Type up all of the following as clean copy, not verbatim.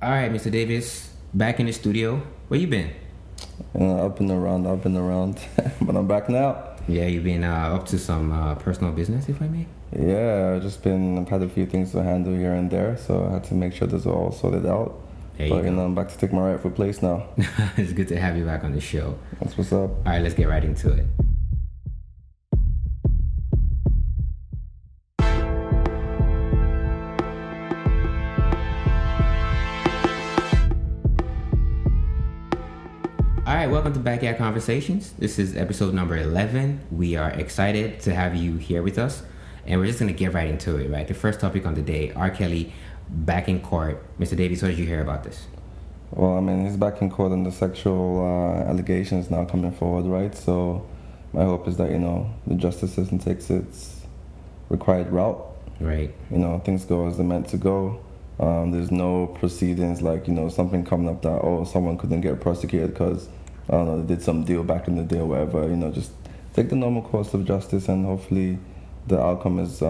All right, Mr. Davis, back in the studio. Where you been? Up and around. But I'm back now. Yeah, you've been up to some personal business, if I may. Yeah, I've had a few things to handle here and there, so I had to make sure this is all sorted out. There you go. I'm back to take my rightful place now. It's good to have you back on the show. That's what's up. All right, let's get right into it. All right, welcome to Backyard Conversations. This is episode number 11. We are excited to have you here with us, and we're just going to get right into it, right? The first topic on the day, R. Kelly back in court. Mr. Davies, what did you hear about this? Well, he's back in court and the sexual allegations now coming forward, right? So my hope is that, the justice system takes its required route. Right. Things go as they're meant to go. There's no proceedings like, something coming up that, someone couldn't get prosecuted because, they did some deal back in the day or whatever. Just take the normal course of justice and hopefully the outcome is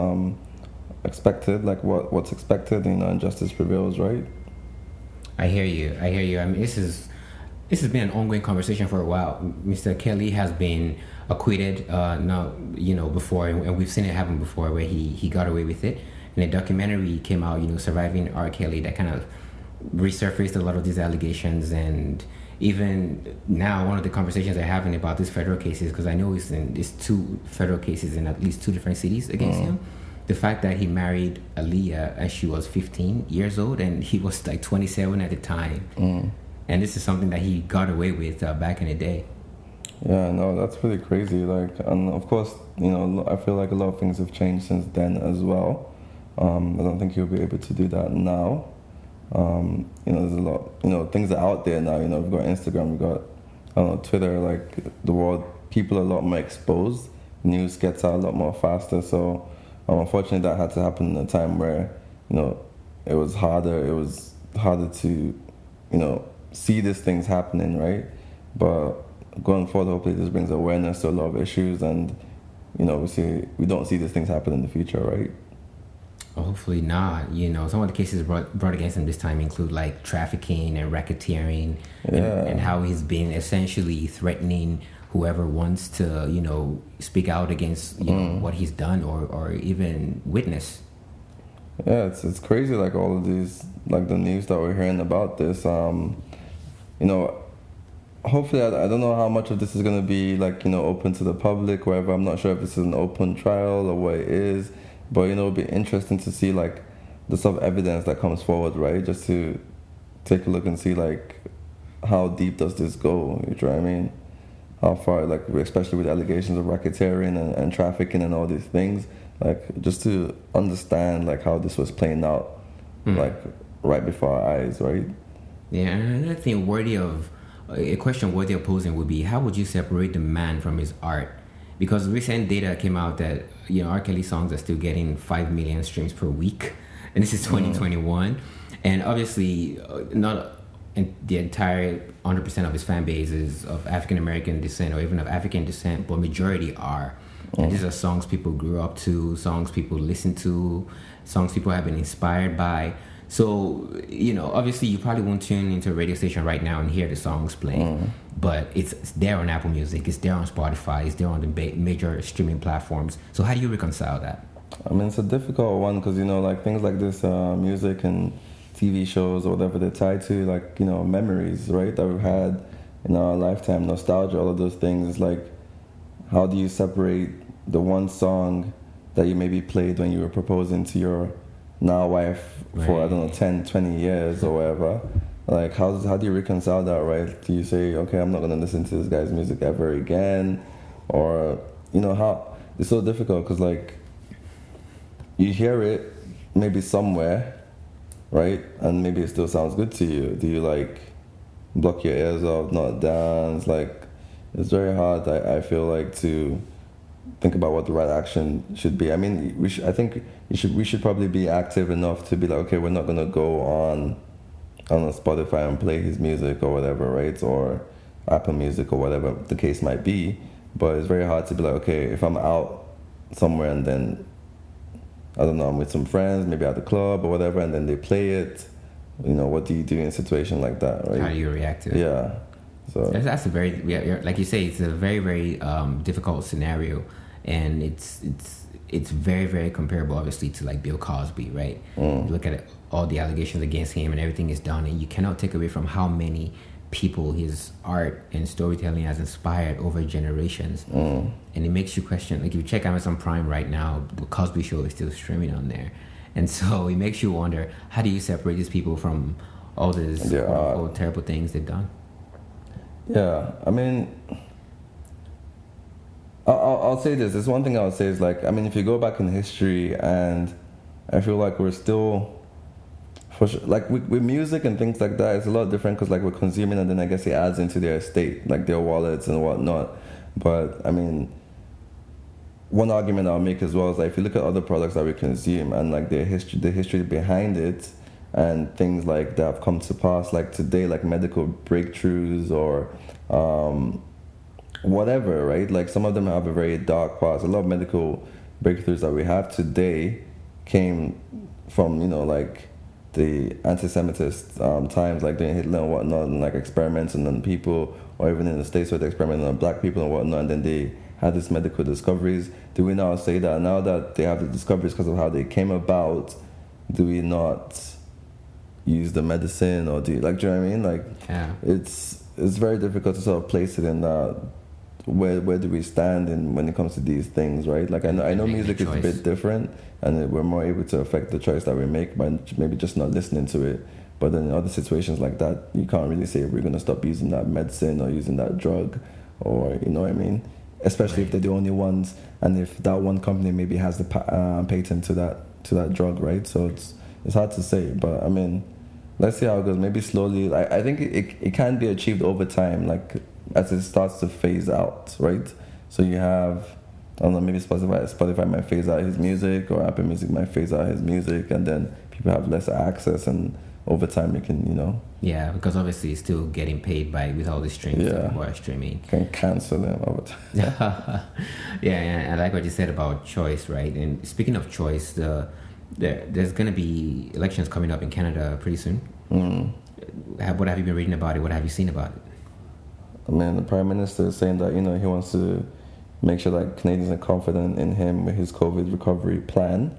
expected, like what's expected, and justice prevails, right? I hear you. This has been an ongoing conversation for a while. Mr. Kelly has been acquitted before, and we've seen it happen before where he got away with it. And a documentary came out, Surviving R. Kelly, that kind of resurfaced a lot of these allegations. And even now, one of the conversations they're having about these federal cases, because I know it's two federal cases in at least two different cities against him. The fact that he married Aaliyah as she was 15 years old and he was like 27 at the time. And this is something that he got away with back in the day. Yeah, no, that's pretty crazy. And of course, I feel like a lot of things have changed since then as well. I don't think he'll be able to do that now. There's a lot, things are out there now. We've got Instagram, we've got, Twitter, the world, people are a lot more exposed. News gets out a lot more faster. So, unfortunately, that had to happen in a time where, it was harder to, see these things happening, right? But going forward, hopefully this brings awareness to a lot of issues and, we don't see these things happen in the future, right? Hopefully not. Some of the cases brought against him this time include like trafficking and racketeering, and how he's been essentially threatening whoever wants to, speak out against, what he's done or even witness. Yeah, it's crazy. Like all of these, like the news that we're hearing about this. Hopefully, I don't know how much of this is going to be open to the public, wherever. I'm not sure if this is an open trial or what it is. But, it'll be interesting to see, the sort of evidence that comes forward, right? Just to take a look and see, how deep does this go? You know what I mean? How far, especially with allegations of racketeering and trafficking and all these things, just to understand, how this was playing out, right before our eyes, right? Yeah, and another thing a question worthy of posing would be, how would you separate the man from his art? Because recent data came out that, R. Kelly songs are still getting 5 million streams per week. And this is 2021. And obviously, not the entire 100% of his fan base is of African-American descent or even of African descent, but majority are. And these are songs people grew up to, songs people listen to, songs people have been inspired by. So, obviously you probably won't tune into a radio station right now and hear the songs playing, but it's there on Apple Music, it's there on Spotify, it's there on the major streaming platforms. So how do you reconcile that? It's a difficult one because, things like this, music and TV shows or whatever, they're tied to, memories, right, that we've had in our lifetime, nostalgia, all of those things. How do you separate the one song that you maybe played when you were proposing to your now wife for, right, 10, 20 years or whatever? How do you reconcile that, right? Do you say, okay, I'm not going to listen to this guy's music ever again? Or, how it's so difficult because, you hear it maybe somewhere, right? And maybe it still sounds good to you. Do you, block your ears off, not dance? It's very hard, I feel to think about what the right action should be. I think we should probably be active enough to be okay, we're not going to go on Spotify and play his music or whatever, right? Or Apple Music or whatever the case might be. But it's very hard to be okay, if I'm out somewhere and then, I don't know, I'm with some friends, maybe at the club or whatever, and then they play it, what do you do in a situation like that, right? How do you react to it? Yeah. So that's a very, like you say, it's a very, very difficult scenario, and it's very, very comparable, obviously, to like Bill Cosby, right? You look at it, all the allegations against him, and everything is done, and you cannot take away from how many people his art and storytelling has inspired over generations. And it makes you question, like if you check Amazon Prime right now, the Cosby Show is still streaming on there, and so it makes you wonder, how do you separate these people from all these quote-unquote terrible things they've done? Yeah, I mean, I'll say this. There's one thing I'll say is, like, I mean, if you go back in history, and I feel like we're still, for sure, like with music and things like that, it's a lot different because, like, we're consuming, and then I guess it adds into their estate, like their wallets and whatnot. But I mean, one argument I'll make as well is, like, if you look at other products that we consume and like the history behind it, and things like that have come to pass, like today, like medical breakthroughs or whatever, right? Like some of them have a very dark past. A lot of medical breakthroughs that we have today came from, like the anti-Semitist times, like during Hitler and whatnot, and like experiments on people, or even in the States where they experimented on black people and whatnot, and then they had these medical discoveries. Do we now say that now that they have the discoveries because of how they came about, do we not use the medicine, or do you know what I mean? Like, yeah. It's very difficult to sort of place it in that. Where do we stand when it comes to these things, right? Like I know music is a bit different, and we're more able to affect the choice that we make by maybe just not listening to it. But then in other situations like that, you can't really say we're going to stop using that medicine or using that drug, or you know what I mean? Especially if they're the only ones, and if that one company maybe has the patent to that drug, right? So it's hard to say, but I mean, let's see how it goes. Maybe slowly. I think it can be achieved over time, like as it starts to phase out, right? So you have, I don't know, maybe Spotify might phase out his music, or Apple Music might phase out his music, and then people have less access, and over time you can, Yeah, because obviously it's still getting paid with all the streams that people are streaming. Can cancel them over time. Yeah, I like what you said about choice, right? And speaking of choice, there's going to be elections coming up in Canada pretty soon. What have you been reading about it? What have you seen about it? I mean, the Prime Minister is saying that, he wants to make sure that Canadians are confident in him with his COVID recovery plan,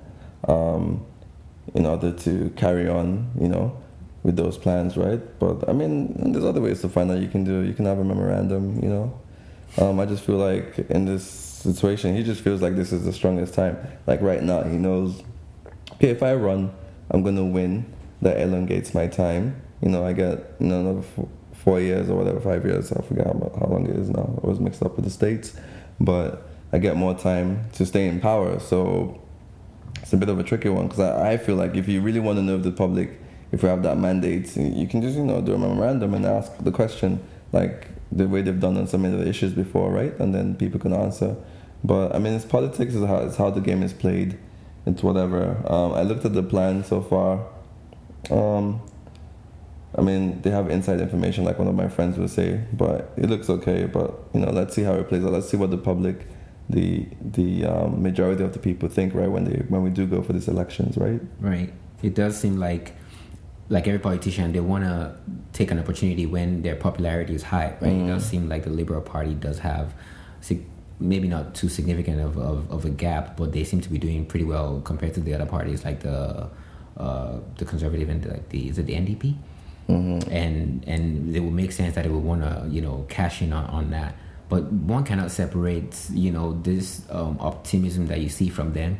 in order to carry on, with those plans, right? But, I mean, there's other ways to find out. You can have a memorandum, I just feel like in this situation, he just feels like this is the strongest time. Like right now, he knows, okay, if I run, I'm going to win. That elongates my time. I get, another 4 years or whatever, 5 years. I forget how long it is now. I was mixed up with the States. But I get more time to stay in power. So it's a bit of a tricky one, because I feel like if you really want to know if the public, if we have that mandate, you can just, do a memorandum and ask the question, like the way they've done on some of the issues before, right? And then people can answer. But, I mean, it's politics, it's how the game is played. It's whatever. I looked at the plan so far. I mean, they have inside information, like one of my friends would say, but it looks okay. But let's see how it plays out. Let's see what the public, the majority of the people think, right, when we do go for these elections, right? Right. It does seem like every politician, they want to take an opportunity when their popularity is high, right? It does seem like the Liberal Party does have, maybe not too significant of a gap, but they seem to be doing pretty well compared to the other parties, like the Conservative and is it the NDP? And it would make sense that it would want to cash in on that, but one cannot separate this optimism that you see from them,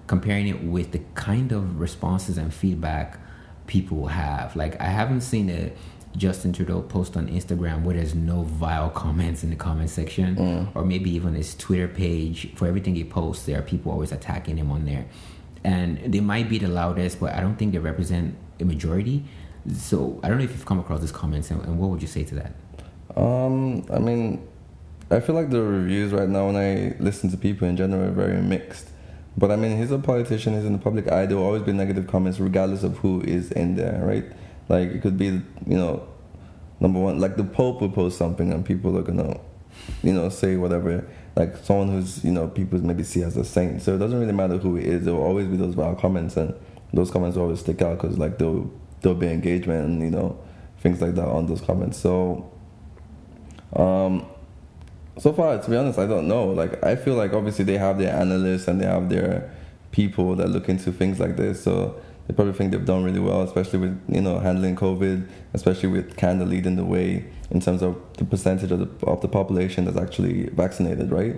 comparing it with the kind of responses and feedback people have. Like, I haven't seen a Justin Trudeau post on Instagram where there's no vile comments in the comment section, or maybe even his Twitter page. For everything he posts, there are people always attacking him on there, and they might be the loudest, but I don't think they represent a majority. So I don't know if you've come across these comments, and what would you say to that? I mean, I feel like the reviews right now, when I listen to people in general, are very mixed. But I mean, he's a politician, he's in the public eye. There will always be negative comments regardless of who is in there, right? Like, it could be, number one, like the Pope will post something and people are gonna, say whatever. Like someone who's, people maybe see as a saint. So it doesn't really matter who he is. There will always be those vile comments, and those comments will always stick out because, like, they'll there'll be engagement and, you know, things like that on those comments. So so far, to be honest, I don't know. Like, I feel like obviously they have their analysts and they have their people that look into things like this. So they probably think they've done really well, especially with, you know, handling COVID, especially with Canada leading the way in terms of the percentage of the population that's actually vaccinated, right?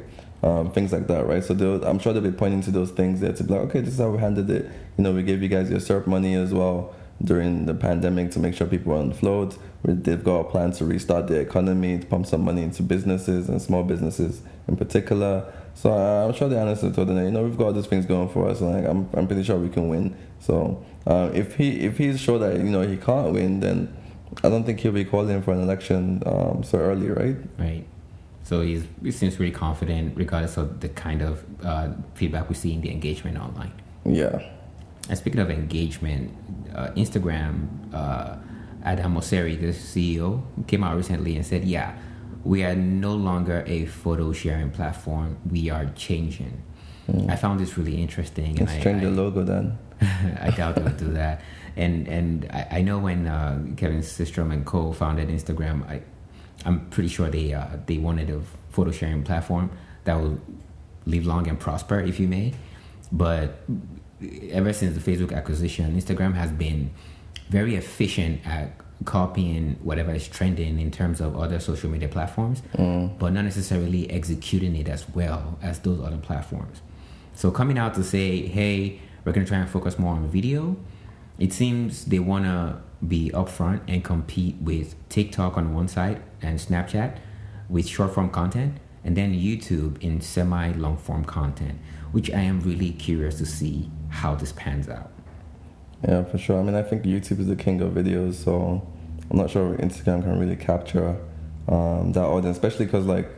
Things like that, right? So I'm sure they'll be pointing to those things there to be like, okay, this is how we handled it. You know, we gave you guys your CERP money as well during the pandemic to make sure people were on float. They've got a plan to restart the economy, to pump some money into businesses and small businesses in particular. So I'm sure the analysts told them, you know, we've got all these things going for us, and like, I'm pretty sure we can win. So if he's sure that, you know, he can't win, then I don't think he'll be calling for an election so early, right? Right. So he seems pretty confident, regardless of the kind of feedback we see in the engagement online. Yeah. And speaking of engagement, Instagram, Adam Mosseri, the CEO, came out recently and said, yeah, we are no longer a photo sharing platform. We are changing. I found this really interesting. Let's change the logo then. I doubt they'll do that. And I know when Kevin Systrom and co founded Instagram, I'm pretty sure they wanted a photo sharing platform that will live long and prosper, if you may. But ever since the Facebook acquisition, Instagram has been very efficient at copying whatever is trending in terms of other social media platforms, but not necessarily executing it as well as those other platforms. So coming out to say, hey, we're going to try and focus more on video, it seems they want to be upfront and compete with TikTok on one side and Snapchat with short form content, and then YouTube in semi long form content, which I am really curious to see how this pans out. Yeah, for sure. I mean, I think YouTube is the king of videos, so I'm not sure Instagram can really capture that audience, especially because, like,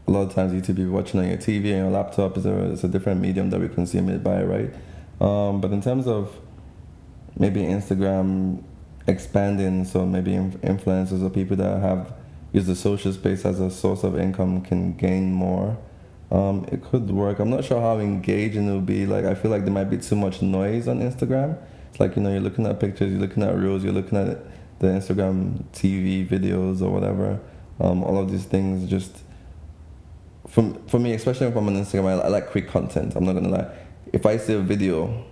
a lot of times YouTube, you're watching on your TV and your laptop is a different medium that we consume it by, right? But in terms of maybe Instagram expanding, so maybe influencers or people that have used the social space as a source of income can gain more, it could work. I'm not sure how engaging it will be. Like, I feel like there might be too much noise on Instagram. It's like, you know, you're looking at pictures, you're looking at reels, you're looking at the Instagram TV videos or whatever. All of these things just, for me, especially if I'm on Instagram, I like quick content. I'm not gonna lie. If I see a video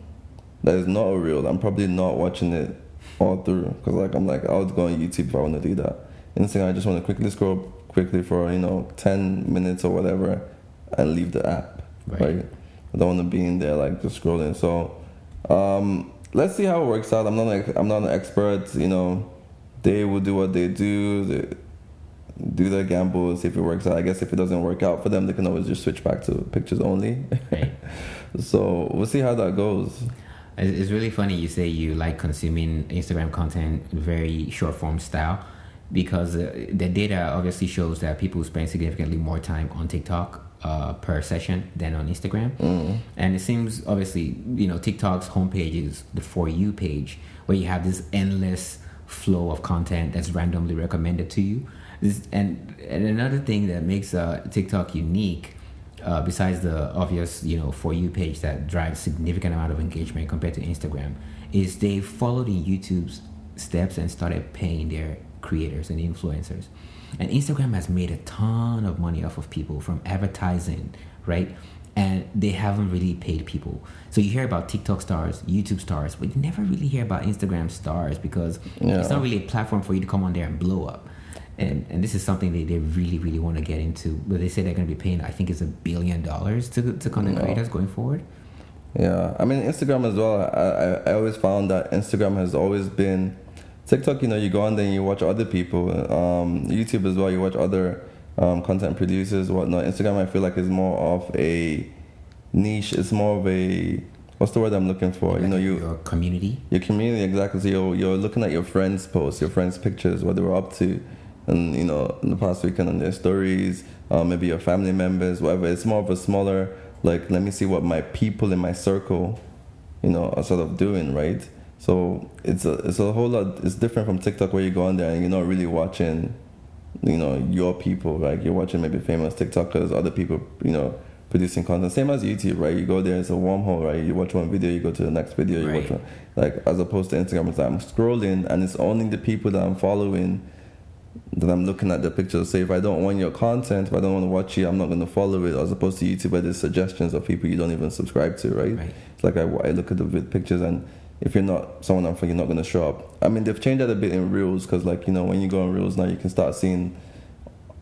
that is not a reel, I'm probably not watching it all through, because like I would go on YouTube if I want to do that. Instagram, I just want to quickly scroll quickly for 10 minutes or whatever and leave the app. Right? I don't want to be in there like just scrolling. So let's see how it works out. I'm not an expert. You know, they will do what they do. They do their gambles. If it works out, I guess if it doesn't work out for them, they can always just switch back to pictures only. Right. So we'll see how that goes. It's really funny you say you like consuming Instagram content very short form style, because the data obviously shows that people spend significantly more time on TikTok per session than on Instagram. And it seems obviously, TikTok's homepage is the For You page, where you have this endless flow of content that's randomly recommended to you. And another thing that makes TikTok unique, besides the obvious, For You page that drives significant amount of engagement compared to Instagram, is they followed in YouTube's steps and started paying their creators and influencers. And Instagram has made a ton of money off of people from advertising, right? And they haven't really paid people. So you hear about TikTok stars, YouTube stars, but you never really hear about Instagram stars, because it's not really a platform for you to come on there and blow up. And this is something they really, really want to get into. But they say they're going to be paying, I think it's $1 billion to content creators going forward. Yeah, I mean, Instagram as well, I always found that Instagram has always been... TikTok, you go on there and you watch other people. YouTube as well, you watch other content producers, whatnot. Instagram, I feel like, is more of a niche. It's more of a... What's the word I'm looking for? Like your community? Your community, exactly. So you're looking at your friends' posts, your friends' pictures, what they were up to. And, in the past weekend on their stories, maybe your family members, whatever. It's more of a smaller, like, let me see what my people in my circle, are sort of doing, right? So it's a whole lot. It's different from TikTok, where you go on there and you're not really watching, your people. Like, you're watching maybe famous TikTokers, other people, producing content. Same as YouTube, right? You go there, it's a wormhole, right? You watch one video, you go to the next video, you watch one. Like, as opposed to Instagram, it's like I'm scrolling and it's only the people that I'm following that I'm looking at the pictures. Say if I don't want your content, if I don't want to watch it, I'm not going to follow it. As opposed to YouTube, where there's suggestions of people you don't even subscribe to, right? It's like I look at the pictures, and if you're not someone I'm you're not going to show up. I mean, they've changed that a bit in Reels, because like, you know, when you go on Reels now, you can start seeing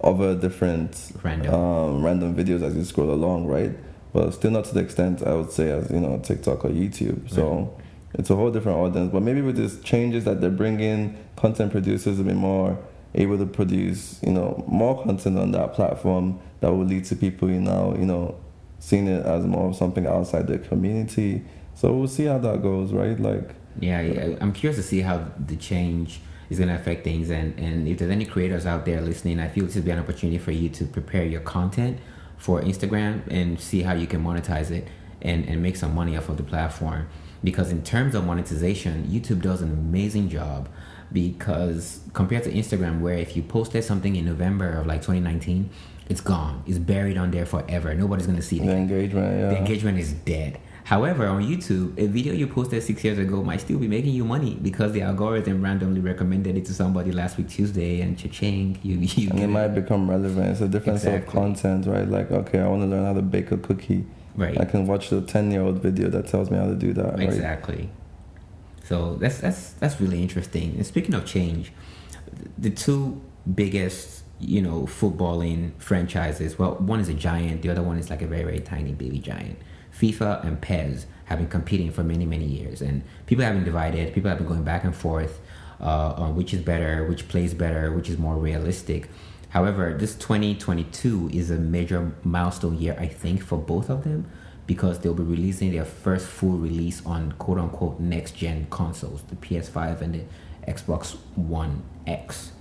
other different random videos as you scroll along, right? But still not to the extent I would say as, you know, TikTok or YouTube. So it's a whole different audience. But maybe with these changes that they're bringing, content producers will be more able to produce, you know, more content on that platform that will lead to people, you know, seeing it as more of something outside their community. So we'll see how that goes, right? Like, yeah, I'm curious to see how the change is going to affect things, and if there's any creators out there listening, I feel this would be an opportunity for you to prepare your content for Instagram and see how you can monetize it and make some money off of the platform. Because in terms of monetization, YouTube does an amazing job, because compared to Instagram, where if you posted something in November of like 2019, it's gone, it's buried on there forever, nobody's going to see it. The engagement is dead. However, on YouTube, a video you posted 6 years ago might still be making you money, because the algorithm randomly recommended it to somebody last week Tuesday, and cha-ching, you and it might become relevant. It's a different sort of content, right? Like, okay, I want to learn how to bake a cookie. Right. I can watch the 10-year-old video that tells me how to do that. Right? Exactly. So that's really interesting. And speaking of change, the two biggest, you know, footballing franchises, well, one is a giant, the other one is like a very, very tiny baby giant. FIFA and PES have been competing for many, many years, and people have been divided. People have been going back and forth on which is better, which plays better, which is more realistic. However, this 2022 is a major milestone year, I think, for both of them, because they'll be releasing their first full release on quote-unquote next-gen consoles, the PS5 and the Xbox One X.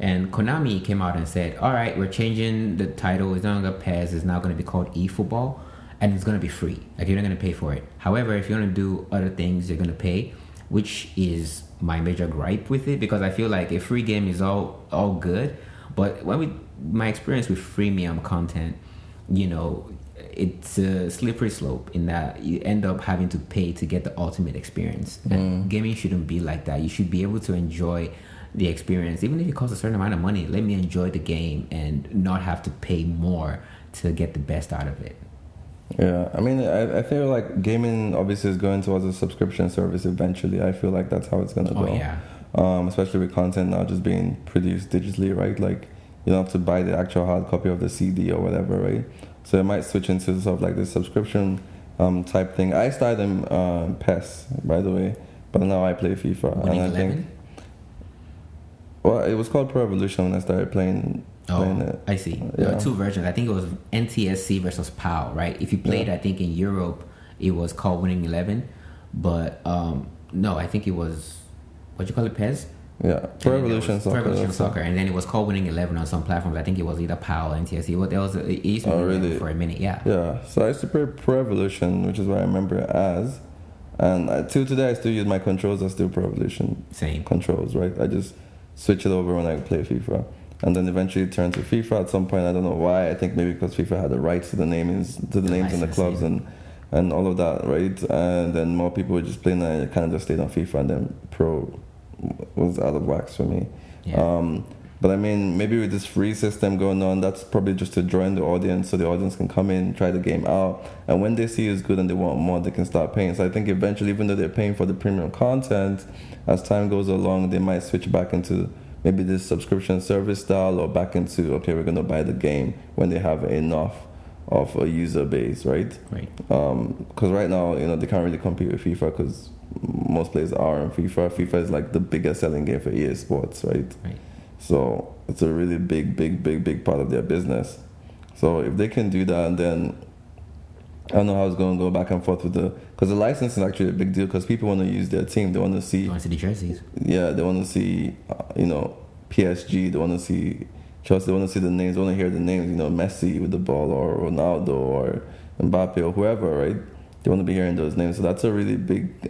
And Konami came out and said, all right, we're changing the title. It's no longer PES. It's now going to be called eFootball. And it's going to be free. Like, you're not going to pay for it. However, if you want to do other things, you're going to pay, which is my major gripe with it, because I feel like a free game is all good. But my experience with freemium content, you know, it's a slippery slope in that you end up having to pay to get the ultimate experience. And gaming shouldn't be like that. You should be able to enjoy the experience. Even if it costs a certain amount of money, let me enjoy the game and not have to pay more to get the best out of it. Yeah, I mean, I feel like gaming obviously is going towards a subscription service eventually. I feel like that's how it's going to go. Yeah. Especially with content now just being produced digitally, right? Like, you don't have to buy the actual hard copy of the CD or whatever, right? So it might switch into sort of like this subscription type thing. I started in PES, by the way, but now I play FIFA. Winning and I 11? think, well, it was called Pro Evolution when I started playing it. I see. There were two versions. I think it was NTSC versus PAL, right? If you played, I think in Europe, it was called Winning 11. But no, I think it was, what you call it, PES? Yeah, Pro Evolution Soccer. Pro Evolution Soccer, and then it was called Winning 11 on some platforms. I think it was either PAL or NTSC. Well, it used to be really? For a minute, yeah. Yeah, so I used to play Pro Evolution, which is what I remember it as. And till today, I still use my controls are still Pro Evolution. Same. Controls, right? I just switch it over when I play FIFA. And then eventually turn to FIFA at some point. I don't know why. I think maybe because FIFA had the rights to the names in the clubs and all of that, right? And then more people were just playing, and I kind of just stayed on FIFA, and then Pro was out of wax for me. Yeah. But I mean, maybe with this free system going on, that's probably just to join the audience, so the audience can come in, try the game out, and when they see it's good and they want more, they can start paying. So I think eventually, even though they're paying for the premium content, as time goes along, they might switch back into maybe this subscription service style, or back into, okay, we're going to buy the game when they have enough of a user base, right? Right. Because right now, you know, they can't really compete with FIFA because most players are on FIFA. FIFA is like the biggest selling game for EA Sports, right? Right. So it's a really big part of their business. So if they can do that, and then I don't know how it's going to go back and forth with because the license is actually a big deal, because people want to use their team. They want to see. They want to see the jerseys. Yeah, they want to see, PSG. They want to see Chelsea. They want to see the names. They want to hear the names. Messi with the ball, or Ronaldo, or Mbappe, or whoever, right? They want to be hearing those names. So that's a really big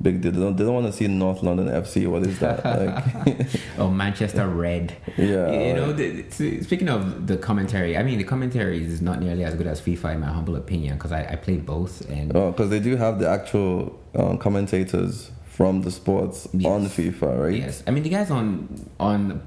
big deal. They don't want to see North London FC. What is that? Like, or Manchester Red. Yeah. You know, speaking of the commentary, I mean, the commentary is not nearly as good as FIFA, in my humble opinion, because I played both. And because they do have the actual commentators from the sports on FIFA, right? Yes. I mean, the guys on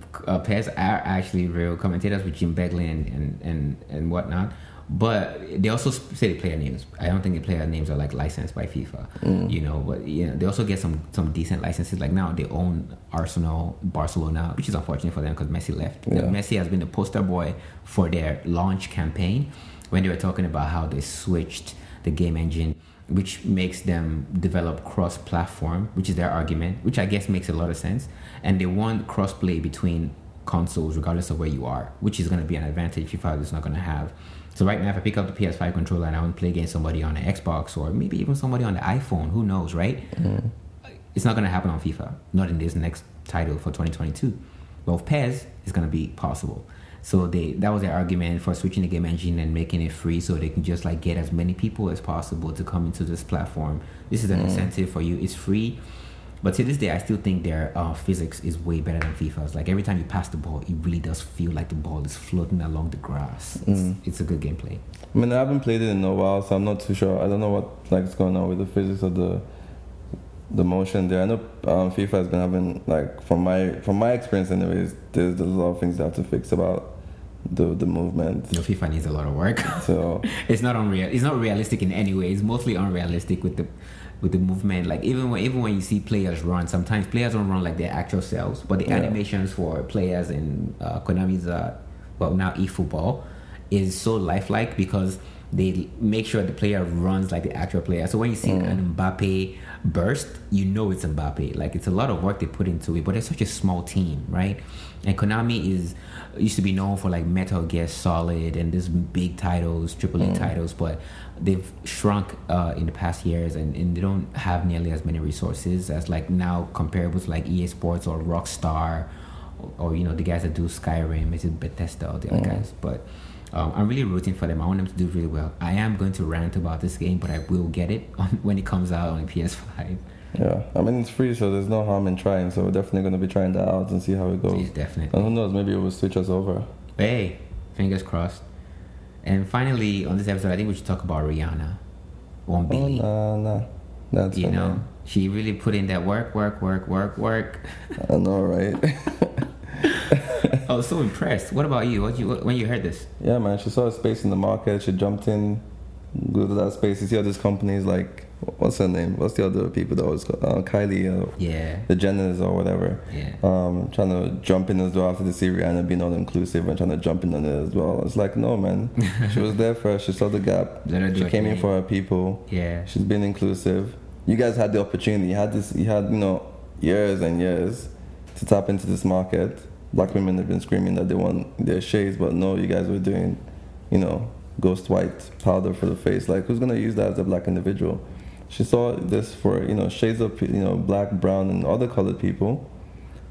PES are actually real commentators with Jim Begley and whatnot. But they also say the player names. I don't think the player names are like licensed by FIFA, you know. But they also get some decent licenses. Like now they own Arsenal, Barcelona, which is unfortunate for them because Messi left. Yeah. Messi has been the poster boy for their launch campaign when they were talking about how they switched the game engine, which makes them develop cross-platform, which is their argument, which I guess makes a lot of sense. And they want cross-play between consoles regardless of where you are, which is going to be an advantage FIFA is not going to have. So right now, if I pick up the PS5 controller and I want to play against somebody on the Xbox or maybe even somebody on the iPhone, who knows, right? It's not going to happen on FIFA, not in this next title for 2022. But with PES, it's going to be possible. So that was their argument for switching the game engine and making it free so they can just like get as many people as possible to come into this platform. This is an incentive for you. It's free. But to this day, I still think their physics is way better than FIFA's. Like every time you pass the ball, it really does feel like the ball is floating along the grass. It's a good gameplay. I mean, I haven't played it in a while, so I'm not too sure. I don't know what like is going on with the physics of the motion there. I know FIFA has been having like from my experience, anyways. There's a lot of things they have to fix about the movement. No, FIFA needs a lot of work. So it's not unreal. It's not realistic in any way. It's mostly unrealistic with the movement. Like even when you see players run, sometimes players don't run like their actual selves, but the animations for players in Konami's now eFootball is so lifelike because they make sure the player runs like the actual player. So when you see an Mbappe burst, you know it's Mbappe. Like it's a lot of work they put into it, but it's such a small team, right? And Konami used to be known for like Metal Gear Solid and these big titles, AAA titles, but they've shrunk in the past years and they don't have nearly as many resources as like now comparable to like EA Sports or Rockstar or you know the guys that do Skyrim, is it Bethesda or the other guys, but I'm really rooting for them. I want them to do really well. I am going to rant about this game, but I will get it when it comes out on the PS5. Yeah, I mean it's free, so there's no harm in trying. So we're definitely going to be trying that out and see how it goes. Yes, definitely. And who knows, maybe it will switch us over. Hey, fingers crossed. And finally, on this episode, I think we should talk about Rihanna. On Billy. Nah. That's you know, she really put in that work. I know, right? I was so impressed. What about you? When you heard this? Yeah, man, she saw a space in the market. She jumped in, go to that space. You see all these companies like, what's her name? What's the other people that was Kylie? The Jenners or whatever. Yeah. Trying to jump in as well after they see Rihanna being all inclusive and trying to jump in on it as well. It's like, no, man. She was there first. She saw the gap. She came in for her people. Yeah. She's been inclusive. You guys had the opportunity. You had years and years to tap into this market. Black women have been screaming that they want their shades, but no, you guys were doing, ghost white powder for the face. Like, who's gonna use that as a black individual? She saw this for, shades of, black, brown, and other colored people,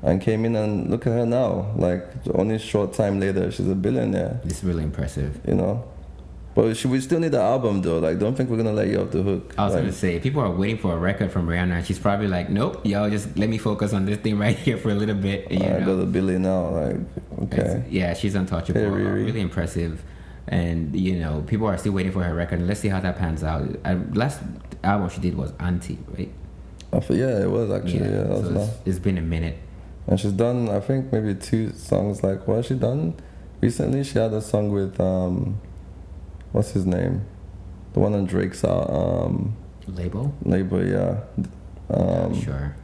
and came in and look at her now. Like, only a short time later, she's a billionaire. It's really impressive. But we still need the album though. Like, don't think we're gonna let you off the hook. I was gonna say, people are waiting for a record from Rihanna, and she's probably like, "Nope, y'all just let me focus on this thing right here for a little bit." I got a billion now. Like, okay. Yeah, she's untouchable. Hey, really impressive, and people are still waiting for her record. Let's see how that pans out. Last album she did was Auntie, right? Yeah, it was actually. Yeah, that was nice. It's been a minute. And she's done, I think, maybe 2 songs. Like, what has she done recently? She had a song with what's his name? The one on Drake's Label, yeah. Sure.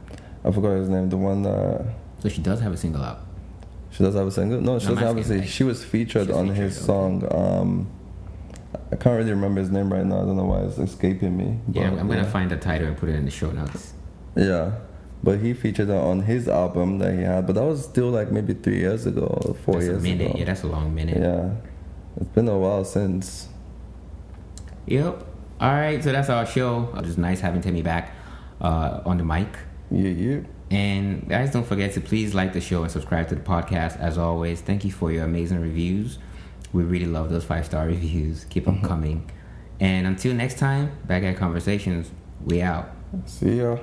I forgot his name. The one. So she does have a single out. She does have a single. No, she doesn't have a single. She was featured on his song. I can't really remember his name right now. I don't know why it's escaping me. Yeah, I'm gonna find the title and put it in the show notes. Yeah, but he featured on his album that he had. But that was still like maybe 3 years ago or 4 years ago. Yeah, that's a long minute. Yeah, it's been a while since. Yep. All right, so that's our show. It was nice having Temi back on the mic. Yeah. And guys, don't forget to please like the show and subscribe to the podcast. As always, thank you for your amazing reviews. We really love those 5-star reviews. Keep them coming. And until next time, Back at Conversations, we out. See ya.